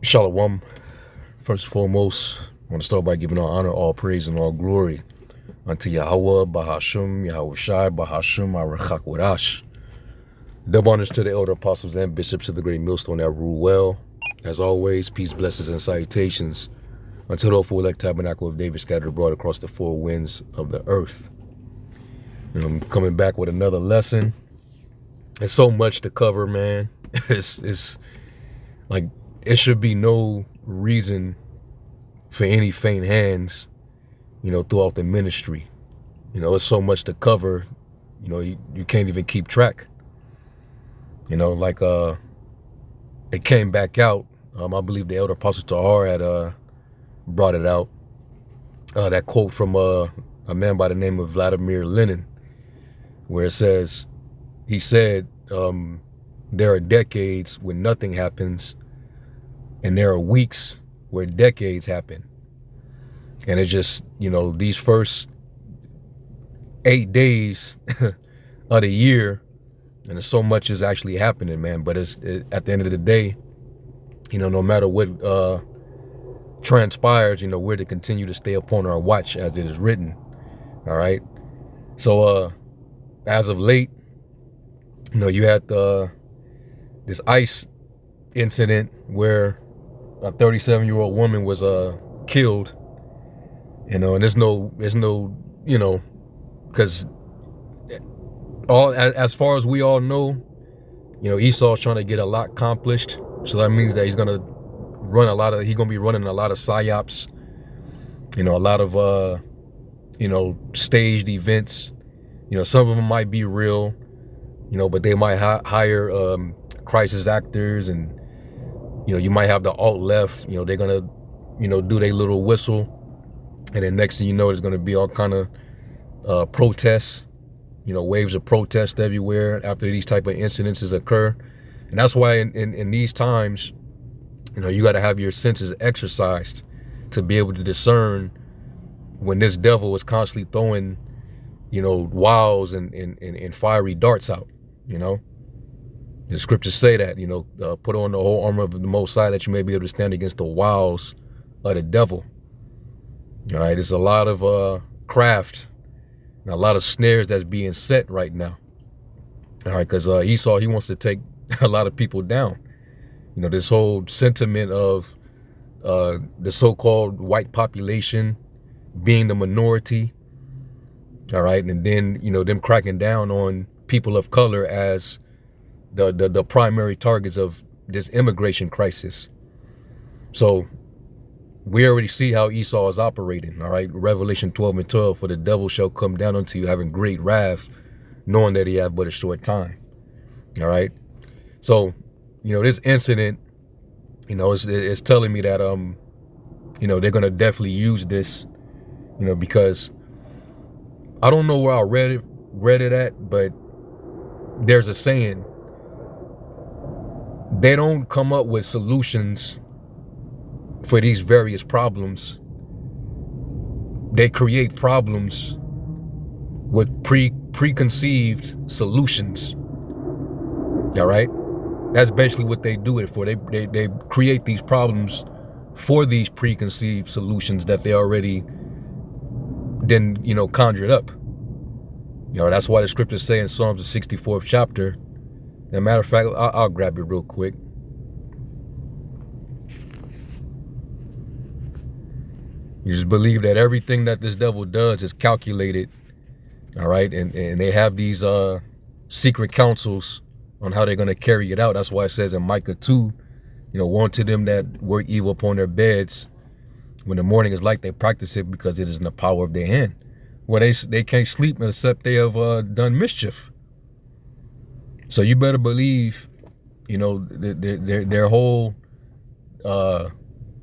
Shalom. First and foremost, I want to start by giving all honor, all praise, and all glory unto Yahweh, Bahashum, Yahweh Shai, Bahashum, Arachak Wadash. Double honors to the elder apostles and bishops of the great millstone that rule well. As always, peace, blessings, and salutations unto the full elect tabernacle of David scattered abroad across the four winds of the earth. And I'm coming back with another lesson. There's so much to cover, man. It's like it should be no reason for any faint hands, throughout the ministry. It's so much to cover, you can't even keep track. It came back out. I believe the elder apostle Tahar had brought it out. That quote from a man by the name of Vladimir Lenin, where it says, he said, there are decades when nothing happens, and there are weeks where decades happen. And it's just, these first 8 days of the year, and there's so much is actually happening, man. But at the end of the day, no matter what transpires, we're to continue to stay upon our watch as it is written. All right. So as of late, you had this ICE incident where a 37-year-old woman was killed. And there's no, because as far as we all know, Esau's trying to get a lot accomplished. So that means that he's gonna be running a lot of psyops, a lot of staged events. Some of them might be real, but they might hire crisis actors, and you might have the alt left, they're gonna do their little whistle, and then next thing you know, there's gonna be all kind of protests, waves of protest everywhere after these type of incidences occur. And that's why in these times, you got to have your senses exercised to be able to discern when this devil is constantly throwing, wiles and fiery darts out. The scriptures say that, put on the whole armor of the Most High that you may be able to stand against the wiles of the devil. All right, there's a lot of craft and a lot of snares that's being set right now. All right, because Esau, he wants to take a lot of people down. This whole sentiment of the so-called white population being the minority. All right, and then, them cracking down on people of color as the primary targets of this immigration crisis. So we already see how Esau is operating. All right, Revelation 12:12, for the devil shall come down unto you having great wrath, knowing that he hath but a short time. All right, so this incident, it's telling me that they're gonna definitely use this, because I don't know where I read it at, but there's a saying: they don't come up with solutions for these various problems. They create problems with preconceived solutions. All right, that's basically what they do it for. They create these problems for these preconceived solutions that they already then conjured up. That's why the scriptures say in Psalms the 64th chapter. As a matter of fact, I'll grab it real quick. You just believe that everything that this devil does is calculated, all right? And they have these secret counsels on how they're going to carry it out. That's why it says in Micah 2, woe unto them that work evil upon their beds. When the morning is light, they practice it because it is in the power of their hand. Well, they can't sleep except they have done mischief. So you better believe, their whole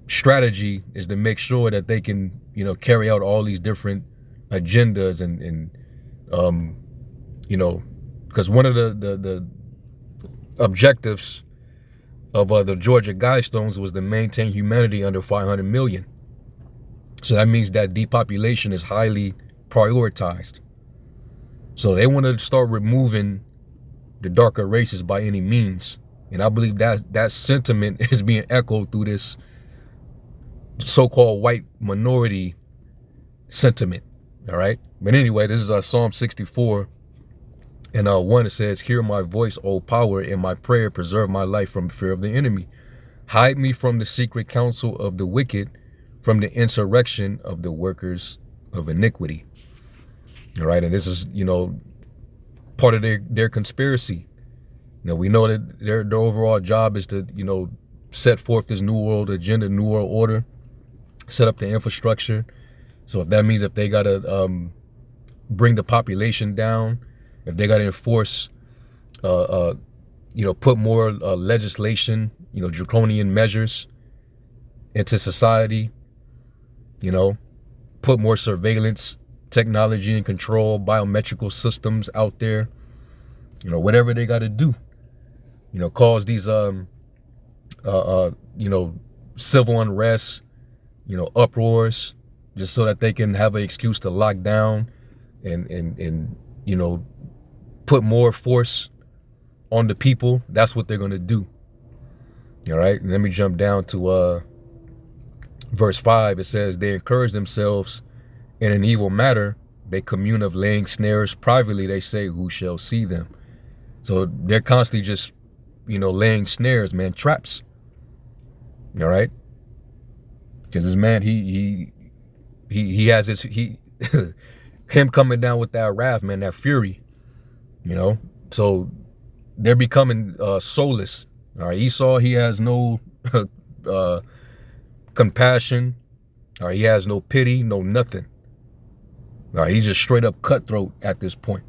strategy is to make sure that they can, carry out all these different agendas and because one of the objectives of the Georgia Guidestones was to maintain humanity under 500 million. So that means that depopulation is highly prioritized. So they want to start removing the darker races by any means. And I believe that sentiment is being echoed through this so-called white minority sentiment. All right. But anyway, this is Psalm 64. And 1, it says, hear my voice, O power, in my prayer, preserve my life from fear of the enemy. Hide me from the secret counsel of the wicked, from the insurrection of the workers of iniquity. All right. And this is, part of their conspiracy. We know that their overall job is to, set forth this new world agenda, new world order, set up the infrastructure. So if that means if they got to bring the population down, if they got to enforce, put more legislation, draconian measures into society, put more surveillance technology and control, biometrical systems out there, whatever they got to do, cause these, civil unrest, uproars, just so that they can have an excuse to lock down and put more force on the people. That's what they're going to do. All right. And let me jump down to verse 5. It says, they encourage themselves in an evil matter. They commune of laying snares privately. They say, who shall see them? So they're constantly just, laying snares, man, traps. All right. Because this man, he has his, him coming down with that wrath, man, that fury, so they're becoming soulless. All right. Esau, he has no compassion. All right. He has no pity, no nothing. All right. He's just straight up cutthroat at this point.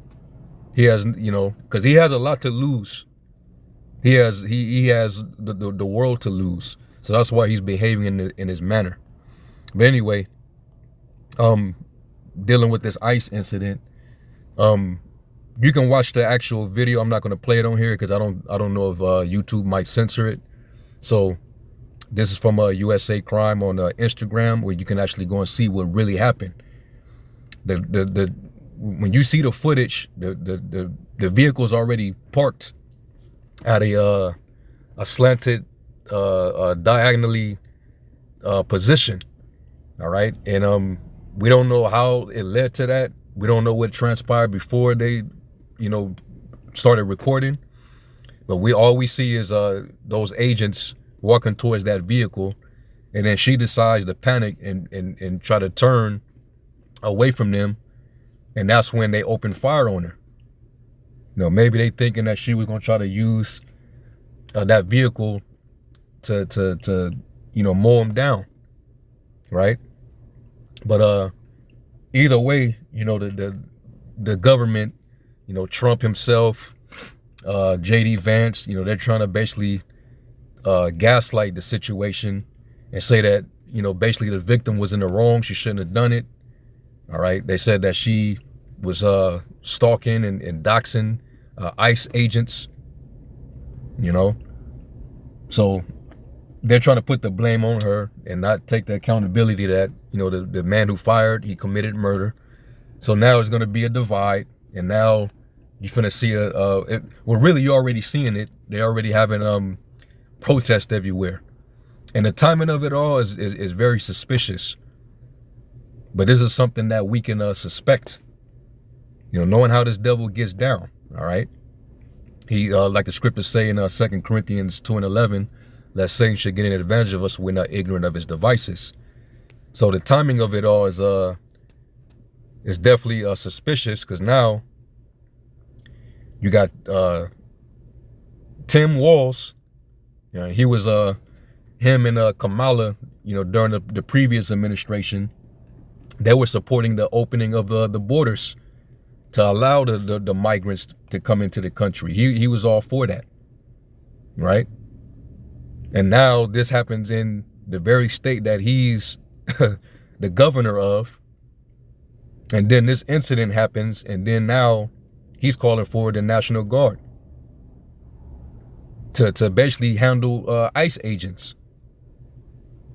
He has, because he has a lot to lose. He has the world to lose. So that's why he's behaving in his manner. But anyway, dealing with this ICE incident, you can watch the actual video. I'm not going to play it on here because I don't know if YouTube might censor it. So this is from USA Crime on Instagram, where you can actually go and see what really happened. When you see the footage, the vehicle's already parked at a slanted, diagonally position. All right, and we don't know how it led to that. We don't know what transpired before they, started recording. But all we see is those agents walking towards that vehicle, and then she decides to panic and try to turn away from them, and that's when they open fire on her. Maybe they thinking that she was gonna try to use that vehicle to mow them down, right? But either way, the government, Trump himself, JD Vance, they're trying to basically gaslight the situation and say that, basically the victim was in the wrong. She shouldn't have done it. All right. They said that she was stalking and doxing ICE agents, So they're trying to put the blame on her and not take the accountability that, the man who fired, he committed murder. So now it's going to be a divide. And now you're finna see really, you're already seeing it. They're already having protests everywhere. And the timing of it all is very suspicious. But this is something that we can suspect, knowing how this devil gets down. All right. He, like the scriptures say in 2 Corinthians 2:11, that Satan should get an advantage of us. We're not ignorant of his devices. So the timing of it all is definitely suspicious, because now you got Tim Walz. He was him and Kamala, during the previous administration, they were supporting the opening of the borders to allow the migrants to come into the country. He was all for that, right? And now this happens in the very state that he's the governor of. And then this incident happens, and then now he's calling for the National Guard to basically handle ICE agents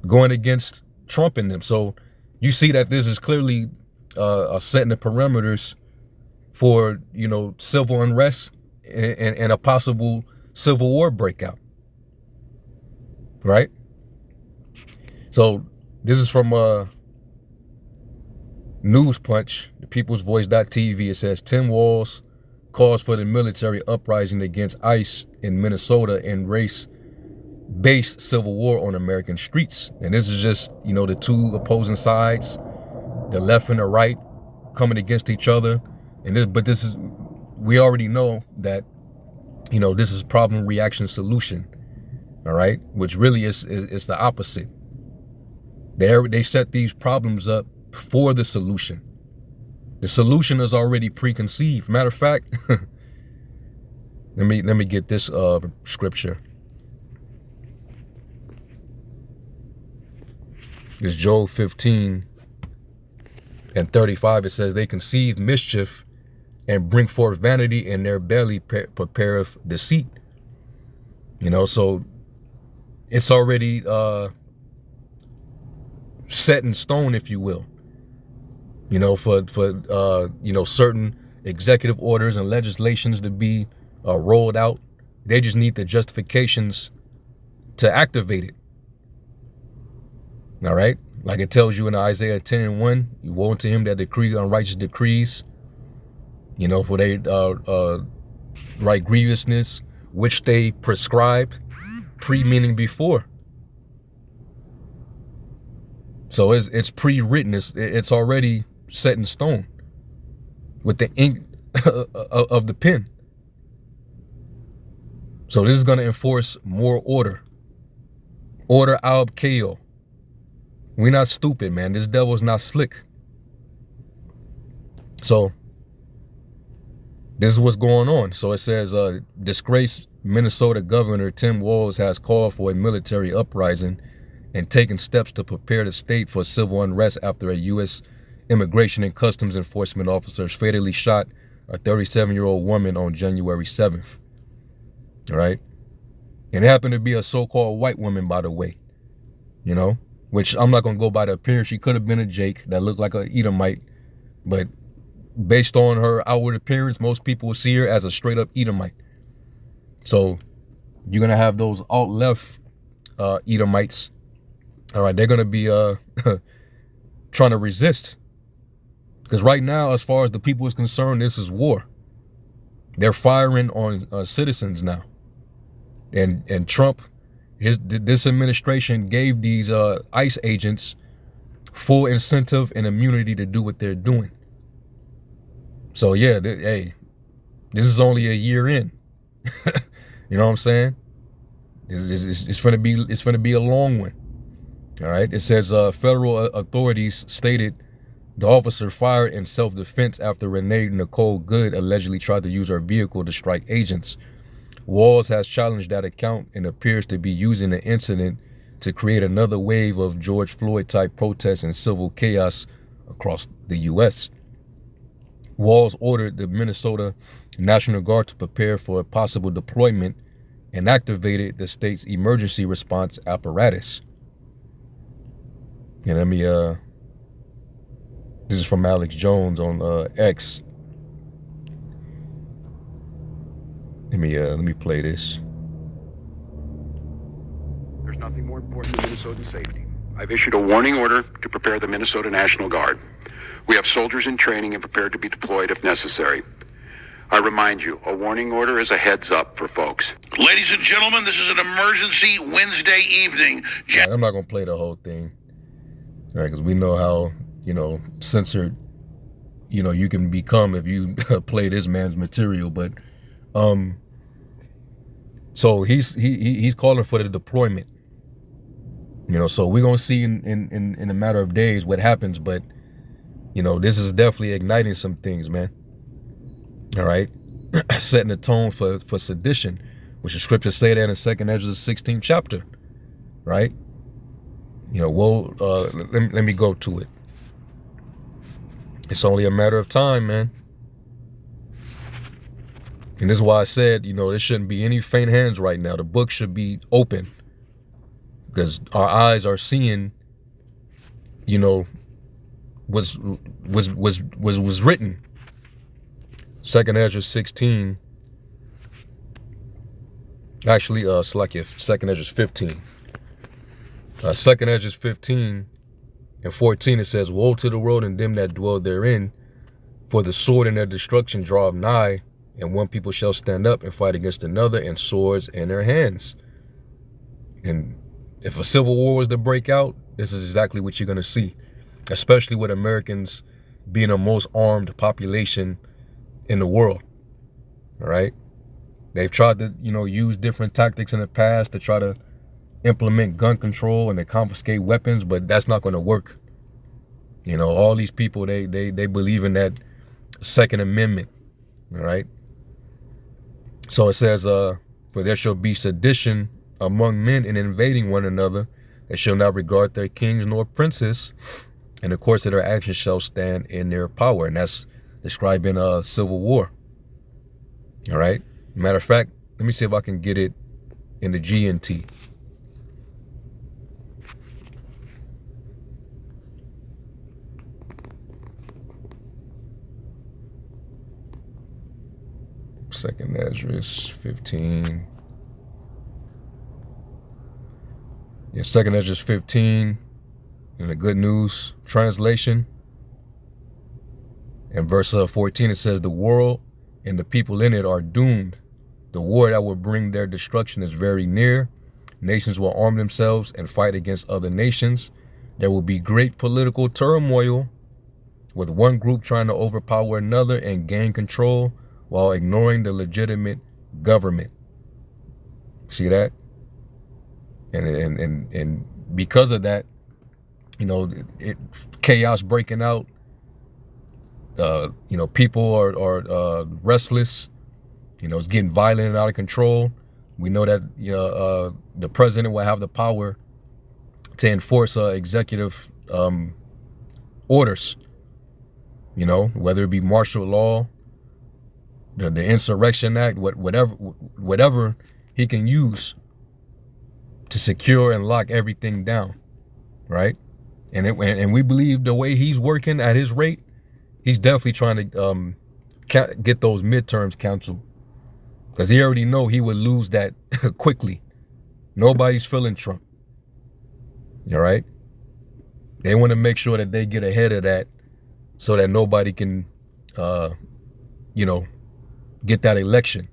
going against Trump and them. So you see that this is clearly setting the parameters for, civil unrest and a possible civil war break out, right? So this is from News Punch, the People's Voice.tv. It says Tim Walz calls for the military uprising against ICE in Minnesota and race-based civil war on American streets. And this is just, the two opposing sides, the left and the right, coming against each other. We already know that, this is problem, reaction, solution. All right, which really is the opposite. They set these problems up for the solution. The solution is already preconceived. Matter of fact, let me get this scripture. It's Job 15:35. It says, they conceive mischief and bring forth vanity, and their belly prepareth deceit. So it's already set in stone, if you will. For certain executive orders and legislations to be rolled out. They just need the justifications to activate it. All right, like it tells you in Isaiah 10:1, you woe unto him that decree unrighteous decrees. For they right grievousness which they prescribed, meaning before. So it's pre-written. It's already set in stone with the ink of the pen. So this is going to enforce more order. Order ab chaos. We're not stupid, man. This devil's not slick. So this is what's going on. So it says, disgraced Minnesota Governor Tim Walz has called for a military uprising and taken steps to prepare the state for civil unrest after a U.S. Immigration and Customs Enforcement officers fatally shot a 37-year-old woman on January 7th. All right. And it happened to be a so-called white woman, by the way, which I'm not going to go by the appearance. She could have been a Jake that looked like a Edomite, but based on her outward appearance, most people will see her as a straight up Edomite. So you're going to have those alt-left Edomites. All right, they're going to be trying to resist. Because right now, as far as the people is concerned, this is war. They're firing on citizens now. And Trump, this administration gave these ICE agents full incentive and immunity to do what they're doing. So yeah, hey, this is only a year in. You know what I'm saying? It's gonna be a long one. All right. It says federal authorities stated the officer fired in self-defense after Renee Nicole Good allegedly tried to use her vehicle to strike agents. Walz has challenged that account and appears to be using the incident to create another wave of George Floyd-type protests and civil chaos across the U.S. Walz ordered the Minnesota National Guard to prepare for a possible deployment and activated the state's emergency response apparatus. And this is from Alex Jones on X. Let me play this. There's nothing more important than Minnesotan safety. I've issued a warning order to prepare the Minnesota National Guard. We have soldiers in training and prepared to be deployed if necessary. I remind you, a warning order is a heads up for folks. Ladies and gentlemen, this is an emergency Wednesday evening. Right, I'm not going to play the whole thing. All right, because we know how, censored, you can become if you play this man's material. But, so he's calling for the deployment. So we're going to see in a matter of days what happens. But, this is definitely igniting some things, man. All right. Setting the tone for sedition, which the scriptures say that in 2nd Ezra 16th chapter. Right. Let me go to it. It's only a matter of time, man. And this is why I said, there shouldn't be any faint hands right now. The book should be open because our eyes are seeing, was written. 2nd Ezra 16, Actually, Slack, second Ezra 15. Second Ezra 15 and 14, it says, "Woe to the world and them that dwell therein, for the sword and their destruction draweth nigh, and one people shall stand up and fight against another, and swords in their hands." And if a civil war was to break out, this is exactly what you're going to see, especially with Americans being the most armed population in the world. All right. They've tried to, use different tactics in the past to try to implement gun control and to confiscate weapons, but that's not going to work. All these people, they believe in that Second Amendment. All right. So it says, "For there shall be sedition among men in invading one another. They shall not regard their kings nor princes, and the course of their actions shall stand in their power." And that's describing a civil war. All right. Matter of fact, let me see if I can get it in the GNT. Second Ezra 15. Yeah, Second Ezra 15 in the Good News translation. In verse 14, it says, "The world and the people in it are doomed. The war that will bring their destruction is very near. Nations will arm themselves and fight against other nations. There will be great political turmoil, with one group trying to overpower another and gain control while ignoring the legitimate government." See that? And because of that, chaos breaking out. People are restless. It's getting violent and out of control. We know that the president will have the power to enforce executive orders. Whether it be martial law, the Insurrection Act, whatever he can use to secure and lock everything down, right? And we believe the way he's working at his rate, he's definitely trying to get those midterms canceled, because he already know he would lose that quickly. Nobody's feeling Trump. All right. They want to make sure that they get ahead of that so that nobody can, get that election.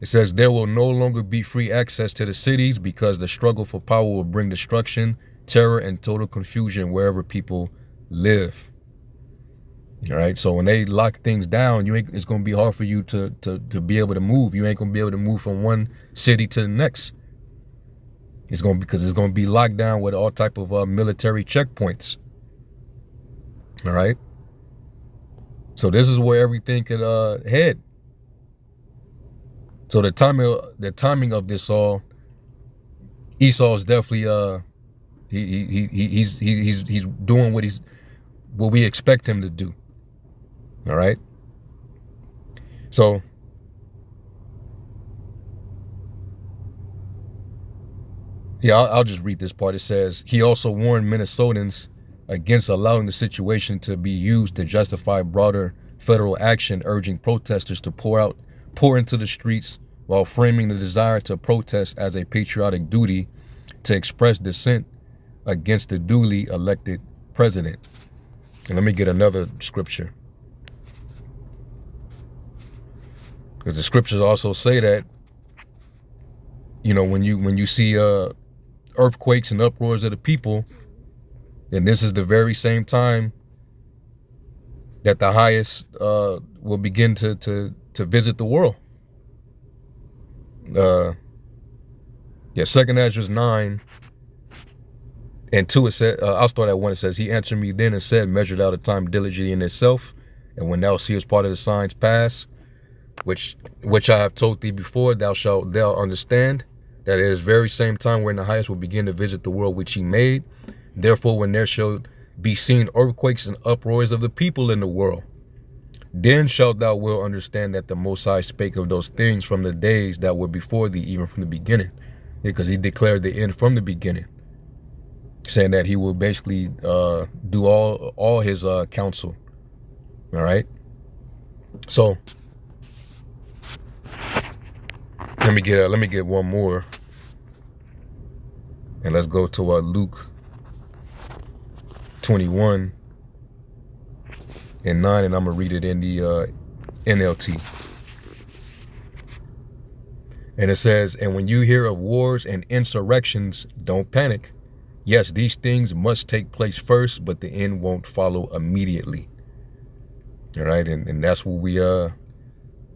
It says, "There will no longer be free access to the cities because the struggle for power will bring destruction, terror, and total confusion wherever people live." All right. So when they lock things down, it's going to be hard for you to be able to move. You ain't going to be able to move from one city to the next. Because it's going to be locked down with all type of military checkpoints. All right. So this is where everything could head. So the timing of this all, Esau is definitely he's doing what we expect him to do. All right. So yeah, I'll just read this part. It says, "He also warned Minnesotans against allowing the situation to be used to justify broader federal action, urging protesters to pour into the streets while framing the desire to protest as a patriotic duty to express dissent against the duly elected president." And let me get another scripture, because the scriptures also say that, when you see earthquakes and uproars of the people, then this is the very same time that the highest will begin to visit the world. Second Ezra 9 and 2, it said, I'll start at 1. It says, "He answered me then and said, measured out a time diligently in itself, and when thou seest part of the signs pass, which I have told thee before, thou understand that it is very same time when the highest will begin to visit the world which he made. Therefore, when there shall be seen earthquakes and uproars of the people in the world, then shalt thou well understand that the Most High spake of those things from the days that were before thee, even from the beginning." Because he declared the end from the beginning, saying that he will basically do all his counsel. All right. So Let me get one more, and let's go to Luke 21 and 9, and I'm gonna read it in the NLT. And it says, "And when you hear of wars and insurrections, don't panic. Yes, these things must take place first, but the end won't follow immediately." All right, and that's what we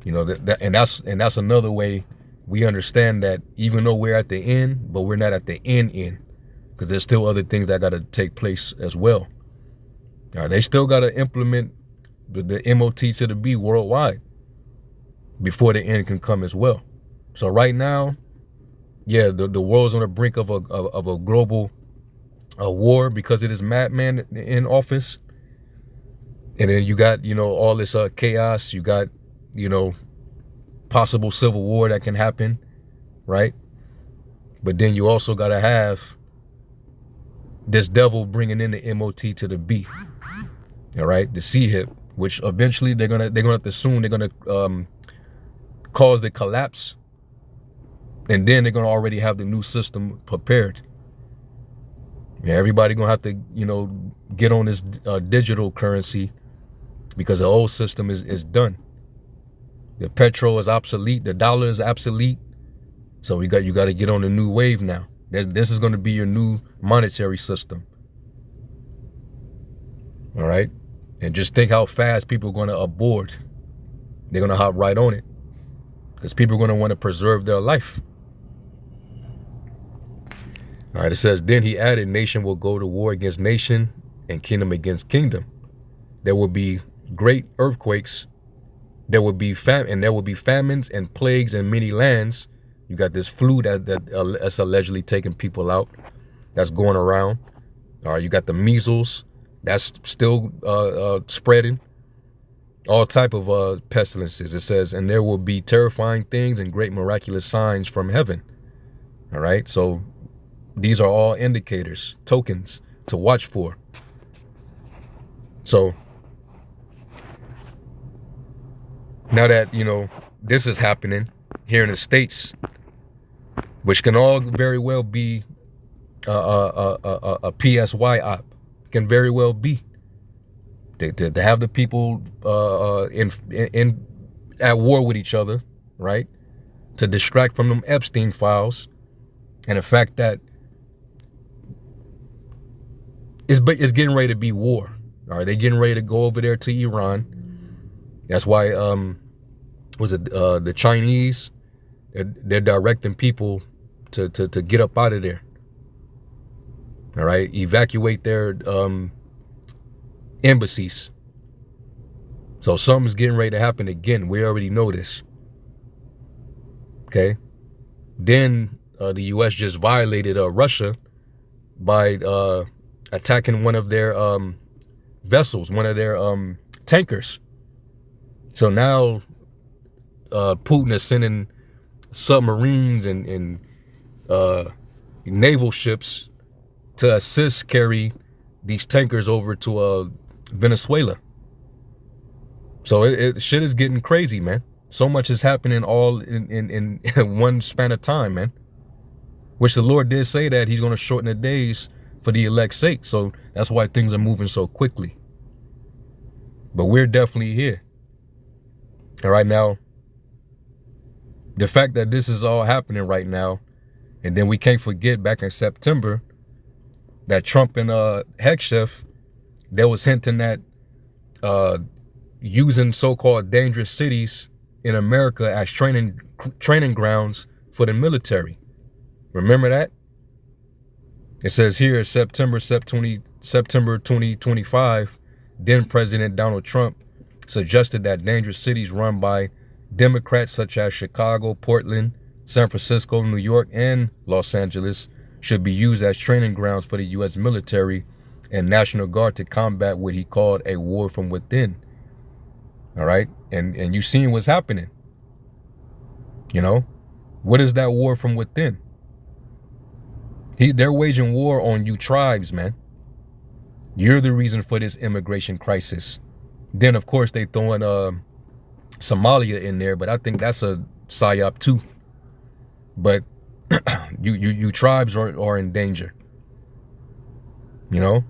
that's another way we understand that even though we're at the end, but we're not at the end, because there's still other things that got to take place as well. All right, they still got to implement the MOT to the B worldwide before the end can come as well. So right now, yeah, the world's on the brink of a global war because of this madman in office. And then you got, all this chaos. You got, possible civil war that can happen, right? But then you also got to have this devil bringing in the MOT to the B, all right? The C hip, which eventually they're gonna have to soon, they're gonna cause the collapse. And then they're going to already have the new system prepared. Yeah, everybody going to have to, get on this digital currency because the old system is done. The petrol is obsolete. The dollar is obsolete. So you got to get on the new wave now. This is going to be your new monetary system. All right. And just think how fast people are going to aboard. They're going to hop right on it because people are going to want to preserve their life. All right, it says, then he added, nation will go to war against nation and kingdom against kingdom. There will be great earthquakes. There will be famines and plagues in many lands. You got this flu that's allegedly taking people out. That's going around. All right, you got the measles. That's still spreading. All type of pestilences. It says, and there will be terrifying things and great miraculous signs from heaven. All right, so these are all indicators, tokens to watch for. So now that, this is happening here in the States, which can all very well be a PSY op, can very well be. To have the people in at war with each other, right? To distract from them Epstein files and the fact that it's getting ready to be war. All right, they're getting ready to go over there to Iran. That's why the Chinese? They're directing people to get up out of there. All right, evacuate their embassies. So something's getting ready to happen again. We already know this. Okay. Then the U.S. just violated Russia by attacking one of their vessels, one of their tankers. So now Putin is sending submarines and naval ships to assist carry these tankers over to Venezuela. So shit is getting crazy, man. So much is happening all in one span of time, man. Which the Lord did say that he's going to shorten the days for the elect's sake. So that's why things are moving so quickly. But we're definitely here. All right, now, the fact that this is all happening right now, and then we can't forget back in September that Trump and Hegseth, they was hinting at using so-called dangerous cities in America as training grounds for the military. Remember that? It says here, September 2025, then President Donald Trump suggested that dangerous cities run by Democrats such as Chicago, Portland, San Francisco, New York, and Los Angeles should be used as training grounds for the U.S. military and National Guard to combat what he called a war from within. All right? And you seen what's happening. You know? What is that war from within? They're waging war on you tribes, man. You're the reason for this immigration crisis. Then, of course, they throwing Somalia in there, but I think that's a psyop too. But you tribes are in danger. You know?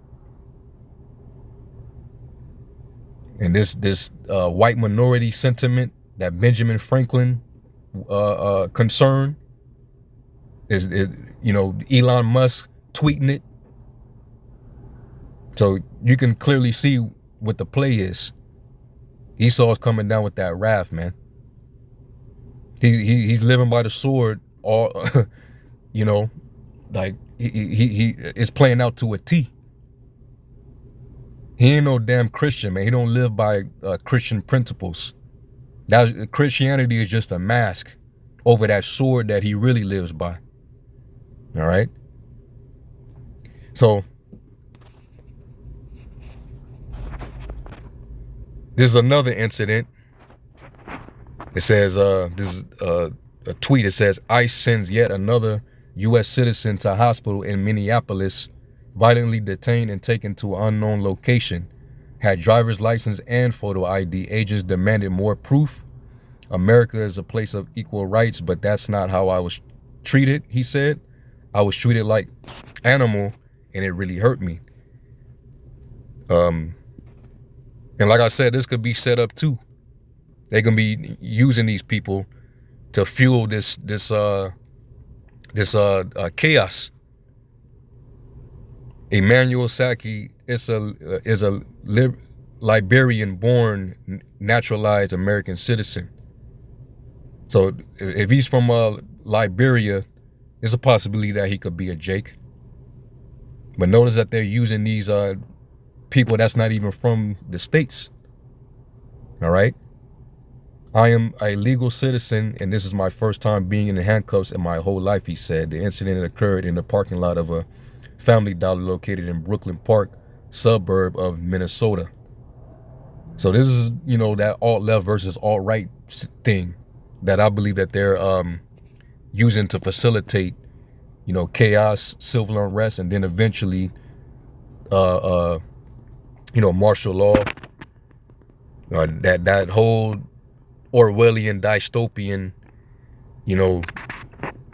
And this white minority sentiment, that Benjamin Franklin concern, is Elon Musk tweeting it. So you can clearly see what the play is. Esau's coming down with that wrath, man. He's living by the sword, all like he is playing out to a T. He ain't no damn Christian, man. He don't live by Christian principles. Christianity is just a mask over that sword that he really lives by. All right. So this is another incident. It says, this is a tweet. It says, ICE sends yet another U.S. citizen to hospital in Minneapolis, violently detained and taken to an unknown location. Had driver's license and photo ID. Agents demanded more proof. America is a place of equal rights, but that's not how I was treated, he said. I was treated like animal, and it really hurt me. And like I said, this could be set up too. They can be using these people to fuel this chaos. Emmanuel Saki is a Liberian-born naturalized American citizen. So if he's from Liberia, there's a possibility that he could be a Jake. But notice that they're using these people that's not even from the States. All right. I am a legal citizen, and this is my first time being in handcuffs in my whole life, he said. The incident occurred in the parking lot of a Family Dollar located in Brooklyn Park, suburb of Minnesota. So this is, that alt-left versus alt-right thing that I believe that they're using to facilitate, chaos, civil unrest, and then eventually, martial law. That whole Orwellian, dystopian,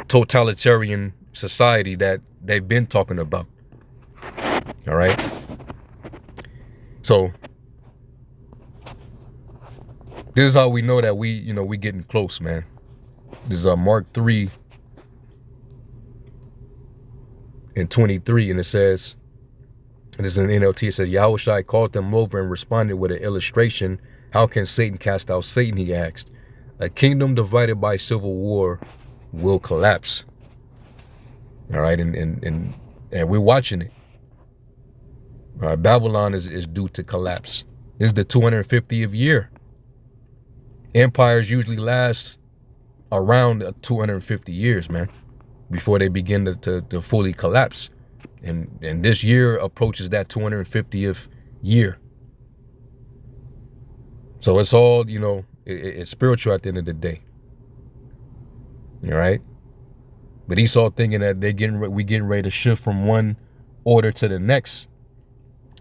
totalitarian society that they've been talking about. All right. So this is how we know that we getting close, man. This is Mark 3 and 23, and it says, and this is an NLT, it says, Yahushua called them over and responded with an illustration. How can Satan cast out Satan, he asked. A kingdom divided by civil war will collapse. All right, and we're watching it. All right, Babylon is due to collapse. This is the 250th year. Empires usually last around 250 years, man, before they begin to fully collapse. And this year approaches that 250th year. So it's all, it's spiritual at the end of the day. All right. But Esau thinking that we getting ready to shift from one order to the next.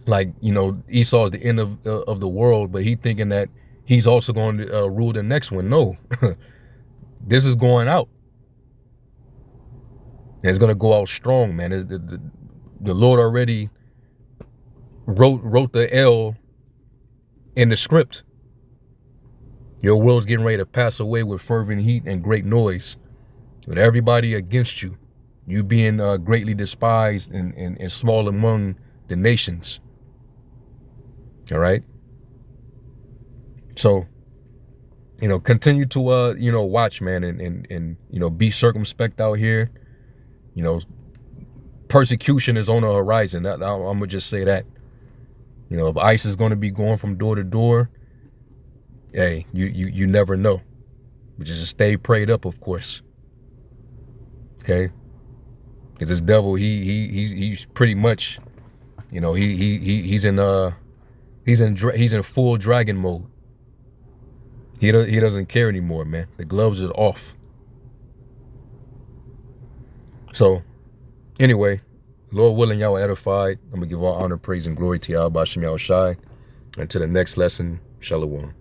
Like, Esau is the end of the world, but he thinking that he's also going to rule the next one. No, this is going out. And it's going to go out strong, man. The Lord already wrote the L in the script. Your world's getting ready to pass away with fervent heat and great noise, with everybody against you, you being greatly despised and small among the nations. All right. So, continue to watch, man, and be circumspect out here. Persecution is on the horizon. I'm gonna just say that. If ICE is going to be going from door to door, hey, you never know. But just stay prayed up, of course. Okay, because this devil, he's pretty much, he's in full dragon mode. He doesn't care anymore, man. The gloves are off. So, anyway, Lord willing, y'all are edified. I'm gonna give all honor, praise, and glory to Yahweh Shem Yahushai. And to the next lesson, Shalom.